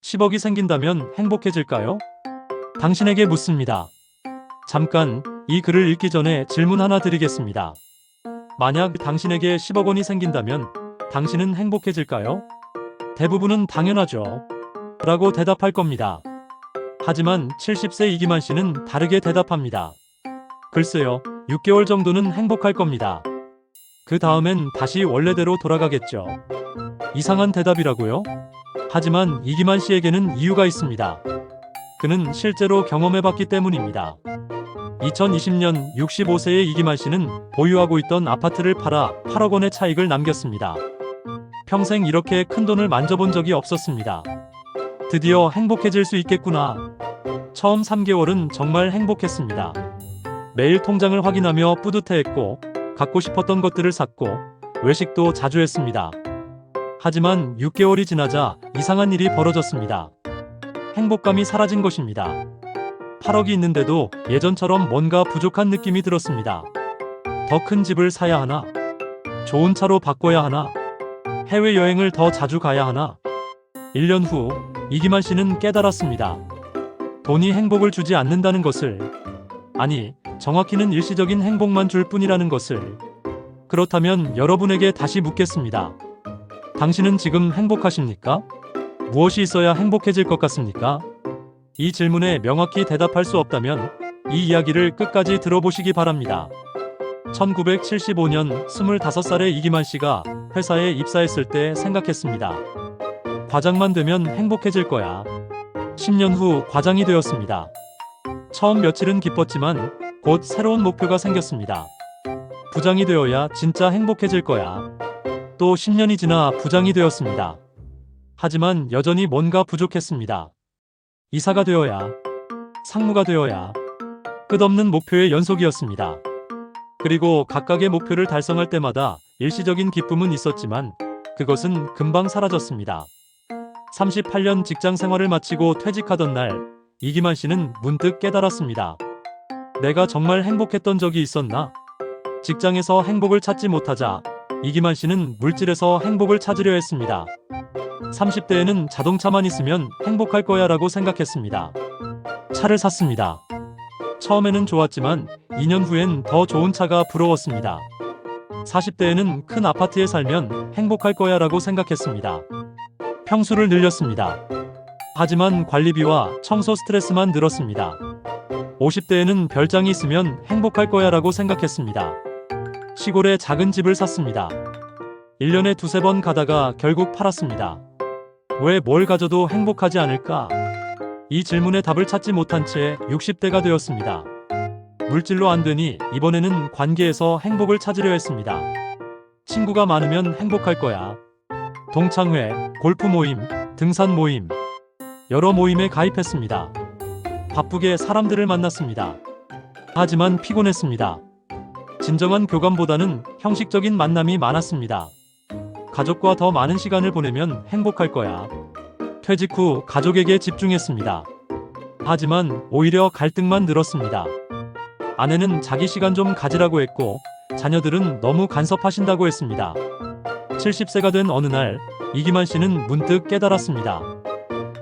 10억이 생긴다면 행복해질까요? 당신에게 묻습니다. 잠깐, 이 글을 읽기 전에 질문 하나 드리겠습니다. 만약 당신에게 10억 원이 생긴다면 당신은 행복해질까요? 대부분은 당연하죠. 라고 대답할 겁니다. 하지만 70세 이기만 씨는 다르게 대답합니다. 글쎄요, 6개월 정도는 행복할 겁니다. 그 다음엔 다시 원래대로 돌아가겠죠. 이상한 대답이라고요? 하지만 이기만 씨에게는 이유가 있습니다. 그는 실제로 경험해봤기 때문입니다. 2020년 65세의 이기만 씨는 보유하고 있던 아파트를 팔아 8억 원의 차익을 남겼습니다. 평생 이렇게 큰 돈을 만져본 적이 없었습니다. 드디어 행복해질 수 있겠구나. 처음 3개월은 정말 행복했습니다. 매일 통장을 확인하며 뿌듯해했고, 갖고 싶었던 것들을 샀고, 외식도 자주 했습니다. 하지만 6개월이 지나자 이상한 일이 벌어졌습니다. 행복감이 사라진 것입니다. 8억이 있는데도 예전처럼 뭔가 부족한 느낌이 들었습니다. 더 큰 집을 사야 하나? 좋은 차로 바꿔야 하나? 해외여행을 더 자주 가야 하나? 1년 후 이기만 씨는 깨달았습니다. 돈이 행복을 주지 않는다는 것을, 아니, 정확히는 일시적인 행복만 줄 뿐이라는 것을. 그렇다면 여러분에게 다시 묻겠습니다. 당신은 지금 행복하십니까? 무엇이 있어야 행복해질 것 같습니까? 이 질문에 명확히 대답할 수 없다면 이 이야기를 끝까지 들어보시기 바랍니다. 1975년 25살의 이기만 씨가 회사에 입사했을 때 생각했습니다. 과장만 되면 행복해질 거야. 10년 후 과장이 되었습니다. 처음 며칠은 기뻤지만 곧 새로운 목표가 생겼습니다. 부장이 되어야 진짜 행복해질 거야. 또 10년이 지나 부장이 되었습니다. 하지만 여전히 뭔가 부족했습니다. 이사가 되어야, 상무가 되어야. 끝없는 목표의 연속이었습니다. 그리고 각각의 목표를 달성할 때마다 일시적인 기쁨은 있었지만 그것은 금방 사라졌습니다. 38년 직장 생활을 마치고 퇴직하던 날, 이기만 씨는 문득 깨달았습니다. 내가 정말 행복했던 적이 있었나? 직장에서 행복을 찾지 못하자 이기만 씨는 물질에서 행복을 찾으려 했습니다. 30대에는 자동차만 있으면 행복할 거야 라고 생각했습니다. 차를 샀습니다. 처음에는 좋았지만 2년 후엔 더 좋은 차가 부러웠습니다. 40대에는 큰 아파트에 살면 행복할 거야 라고 생각했습니다. 평수를 늘렸습니다. 하지만 관리비와 청소 스트레스만 늘었습니다. 50대에는 별장이 있으면 행복할 거야 라고 생각했습니다. 시골에 작은 집을 샀습니다. 1년에 두세 번 가다가 결국 팔았습니다. 왜 뭘 가져도 행복하지 않을까? 이 질문에 답을 찾지 못한 채 60대가 되었습니다. 물질로 안 되니 이번에는 관계에서 행복을 찾으려 했습니다. 친구가 많으면 행복할 거야. 동창회, 골프 모임, 등산 모임, 여러 모임에 가입했습니다. 바쁘게 사람들을 만났습니다. 하지만 피곤했습니다. 진정한 교감보다는 형식적인 만남이 많았습니다. 가족과 더 많은 시간을 보내면 행복할 거야. 퇴직 후 가족에게 집중했습니다. 하지만 오히려 갈등만 늘었습니다. 아내는 자기 시간 좀 가지라고 했고 자녀들은 너무 간섭하신다고 했습니다. 70세가 된 어느 날 이기만 씨는 문득 깨달았습니다.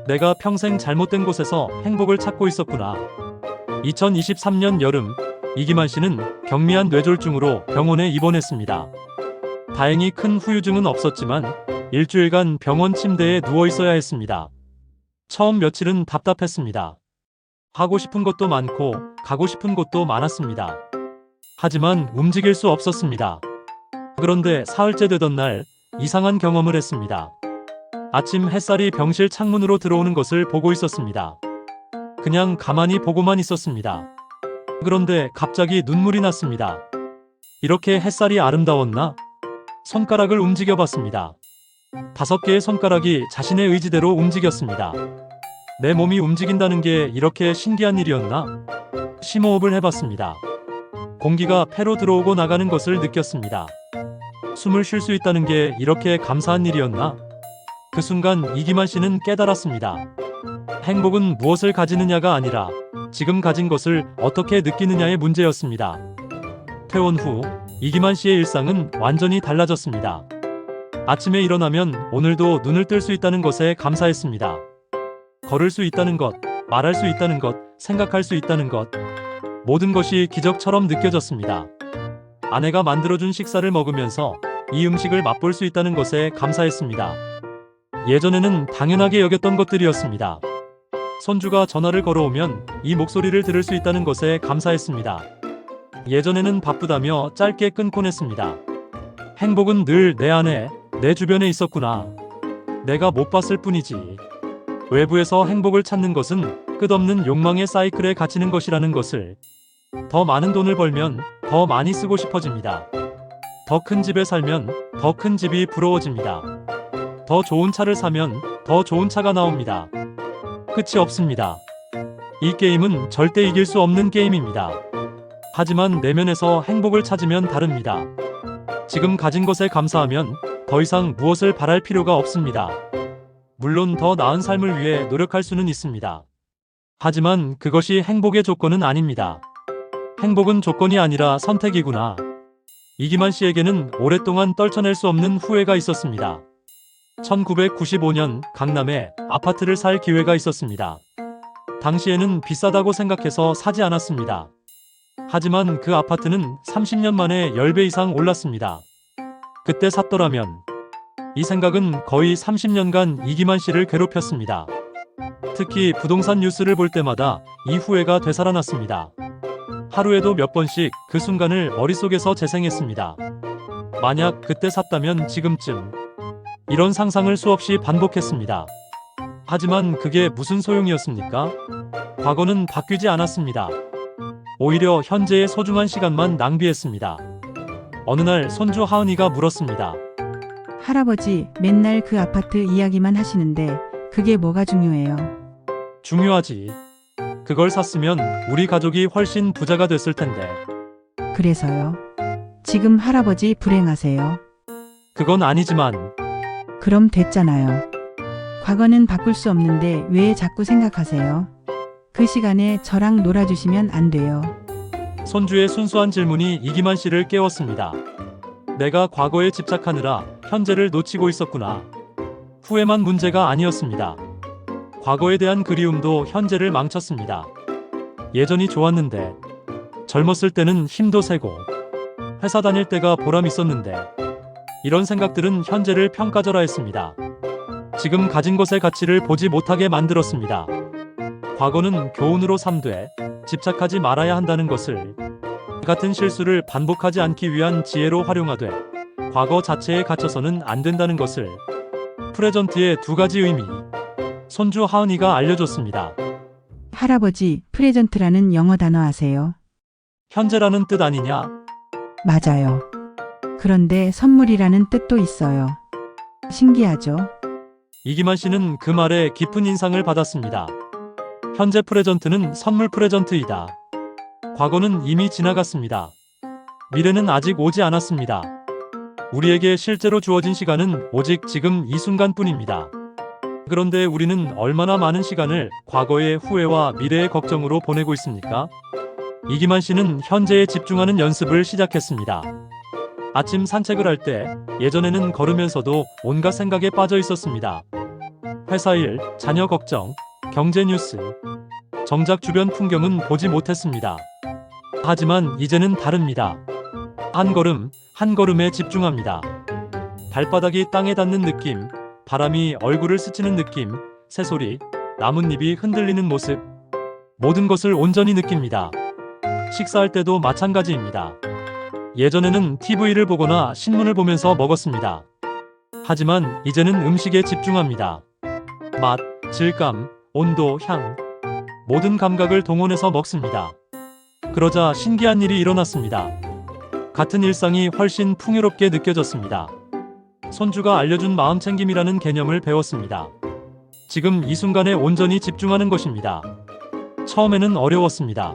내가 평생 잘못된 곳에서 행복을 찾고 있었구나. 2023년 여름 이기만 씨는 경미한 뇌졸중으로 병원에 입원했습니다. 다행히 큰 후유증은 없었지만 일주일간 병원 침대에 누워 있어야 했습니다. 처음 며칠은 답답했습니다. 하고 싶은 것도 많고 가고 싶은 곳도 많았습니다. 하지만 움직일 수 없었습니다. 그런데 사흘째 되던 날 이상한 경험을 했습니다. 아침 햇살이 병실 창문으로 들어오는 것을 보고 있었습니다. 그냥 가만히 보고만 있었습니다. 그런데 갑자기 눈물이 났습니다. 이렇게 햇살이 아름다웠나? 손가락을 움직여 봤습니다. 5개의 손가락이 자신의 의지대로 움직였습니다. 내 몸이 움직인다는 게 이렇게 신기한 일이었나? 심호흡을 해봤습니다. 공기가 폐로 들어오고 나가는 것을 느꼈습니다. 숨을 쉴 수 있다는 게 이렇게 감사한 일이었나? 그 순간 이기만 씨는 깨달았습니다. 행복은 무엇을 가지느냐가 아니라 지금 가진 것을 어떻게 느끼느냐의 문제였습니다. 퇴원 후 이기만 씨의 일상은 완전히 달라졌습니다. 아침에 일어나면 오늘도 눈을 뜰 수 있다는 것에 감사했습니다. 걸을 수 있다는 것, 말할 수 있다는 것, 생각할 수 있다는 것. 모든 것이 기적처럼 느껴졌습니다. 아내가 만들어준 식사를 먹으면서 이 음식을 맛볼 수 있다는 것에 감사했습니다. 예전에는 당연하게 여겼던 것들이었습니다. 손주가 전화를 걸어오면 이 목소리를 들을 수 있다는 것에 감사했습니다. 예전에는 바쁘다며 짧게 끊곤 했습니다. 행복은 늘 내 안에, 내 주변에 있었구나. 내가 못 봤을 뿐이지. 외부에서 행복을 찾는 것은 끝없는 욕망의 사이클에 갇히는 것이라는 것을. 더 많은 돈을 벌면 더 많이 쓰고 싶어집니다. 더 큰 집에 살면 더 큰 집이 부러워집니다. 더 좋은 차를 사면 더 좋은 차가 나옵니다. 끝이 없습니다. 이 게임은 절대 이길 수 없는 게임입니다. 하지만 내면에서 행복을 찾으면 다릅니다. 지금 가진 것에 감사하면 더 이상 무엇을 바랄 필요가 없습니다. 물론 더 나은 삶을 위해 노력할 수는 있습니다. 하지만 그것이 행복의 조건은 아닙니다. 행복은 조건이 아니라 선택이구나. 이기만 씨에게는 오랫동안 떨쳐낼 수 없는 후회가 있었습니다. 1995년 강남에 아파트를 살 기회가 있었습니다. 당시에는 비싸다고 생각해서 사지 않았습니다. 하지만 그 아파트는 30년 만에 10배 이상 올랐습니다. 그때 샀더라면. 이 생각은 거의 30년간 이기만 씨를 괴롭혔습니다. 특히 부동산 뉴스를 볼 때마다 이 후회가 되살아났습니다. 하루에도 몇 번씩 그 순간을 머릿속에서 재생했습니다. 만약 그때 샀다면 지금쯤. 이런 상상을 수없이 반복했습니다. 하지만 그게 무슨 소용이었습니까? 과거는 바뀌지 않았습니다. 오히려 현재의 소중한 시간만 낭비했습니다. 어느 날 손주 하은이가 물었습니다. 할아버지, 맨날 그 아파트 이야기만 하시는데 그게 뭐가 중요해요? 중요하지. 그걸 샀으면 우리 가족이 훨씬 부자가 됐을 텐데. 그래서요? 지금 할아버지 불행하세요? 그건 아니지만. 그럼 됐잖아요. 과거는 바꿀 수 없는데 왜 자꾸 생각하세요? 그 시간에 저랑 놀아주시면 안 돼요. 손주의 순수한 질문이 이기만 씨를 깨웠습니다. 내가 과거에 집착하느라 현재를 놓치고 있었구나. 후회만 문제가 아니었습니다. 과거에 대한 그리움도 현재를 망쳤습니다. 예전이 좋았는데, 젊었을 때는 힘도 세고, 회사 다닐 때가 보람 있었는데, 이런 생각들은 현재를 평가절하했습니다. 지금 가진 것의 가치를 보지 못하게 만들었습니다. 과거는 교훈으로 삼되 집착하지 말아야 한다는 것을, 같은 실수를 반복하지 않기 위한 지혜로 활용하되 과거 자체에 갇혀서는 안 된다는 것을. 프레전트의 두 가지 의미. 손주 하은이가 알려줬습니다. 할아버지, 프레전트라는 영어 단어 아세요? 현재라는 뜻 아니냐? 맞아요. 그런데 선물이라는 뜻도 있어요. 신기하죠? 이기만 씨는 그 말에 깊은 인상을 받았습니다. 현재 프레전트는 선물 프레전트이다. 과거는 이미 지나갔습니다. 미래는 아직 오지 않았습니다. 우리에게 실제로 주어진 시간은 오직 지금 이 순간뿐입니다. 그런데 우리는 얼마나 많은 시간을 과거의 후회와 미래의 걱정으로 보내고 있습니까? 이기만 씨는 현재에 집중하는 연습을 시작했습니다. 아침 산책을 할 때 예전에는 걸으면서도 온갖 생각에 빠져 있었습니다. 회사 일, 자녀 걱정, 경제 뉴스. 정작 주변 풍경은 보지 못했습니다. 하지만 이제는 다릅니다. 한 걸음, 한 걸음에 집중합니다. 발바닥이 땅에 닿는 느낌, 바람이 얼굴을 스치는 느낌, 새소리, 나뭇잎이 흔들리는 모습. 모든 것을 온전히 느낍니다. 식사할 때도 마찬가지입니다. 예전에는 TV를 보거나 신문을 보면서 먹었습니다. 하지만 이제는 음식에 집중합니다. 맛, 질감, 온도, 향. 모든 감각을 동원해서 먹습니다. 그러자 신기한 일이 일어났습니다. 같은 일상이 훨씬 풍요롭게 느껴졌습니다. 손주가 알려준 마음챙김이라는 개념을 배웠습니다. 지금 이 순간에 온전히 집중하는 것입니다. 처음에는 어려웠습니다.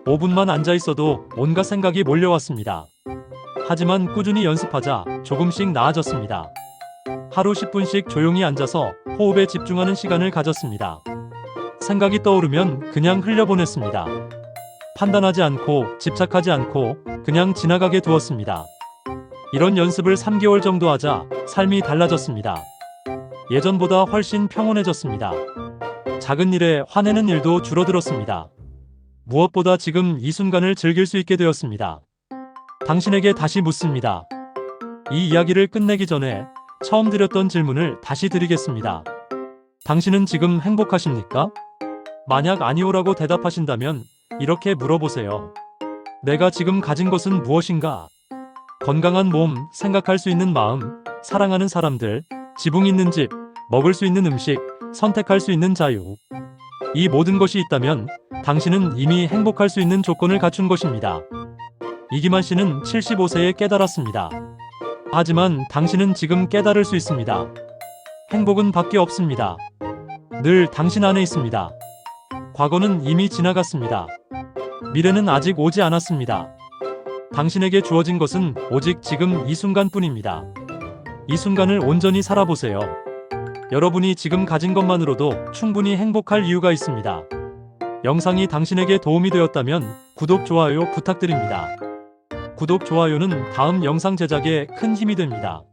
5분만 앉아 있어도 온갖 생각이 몰려왔습니다. 하지만 꾸준히 연습하자 조금씩 나아졌습니다. 하루 10분씩 조용히 앉아서 호흡에 집중하는 시간을 가졌습니다. 생각이 떠오르면 그냥 흘려보냈습니다. 판단하지 않고 집착하지 않고 그냥 지나가게 두었습니다. 이런 연습을 3개월 정도 하자 삶이 달라졌습니다. 예전보다 훨씬 평온해졌습니다. 작은 일에 화내는 일도 줄어들었습니다. 무엇보다 지금 이 순간을 즐길 수 있게 되었습니다. 당신에게 다시 묻습니다. 이 이야기를 끝내기 전에 처음 드렸던 질문을 다시 드리겠습니다. 당신은 지금 행복하십니까? 만약 아니오라고 대답하신다면 이렇게 물어보세요. 내가 지금 가진 것은 무엇인가? 건강한 몸, 생각할 수 있는 마음, 사랑하는 사람들, 지붕 있는 집, 먹을 수 있는 음식, 선택할 수 있는 자유. 이 모든 것이 있다면 당신은 이미 행복할 수 있는 조건을 갖춘 것입니다. 이기만 씨는 75세에 깨달았습니다. 하지만 당신은 지금 깨달을 수 있습니다. 행복은 밖에 없습니다. 늘 당신 안에 있습니다. 과거는 이미 지나갔습니다. 미래는 아직 오지 않았습니다. 당신에게 주어진 것은 오직 지금 이 순간뿐입니다. 이 순간을 온전히 살아보세요. 여러분이 지금 가진 것만으로도 충분히 행복할 이유가 있습니다. 영상이 당신에게 도움이 되었다면 구독, 좋아요 부탁드립니다. 구독, 좋아요는 다음 영상 제작에 큰 힘이 됩니다.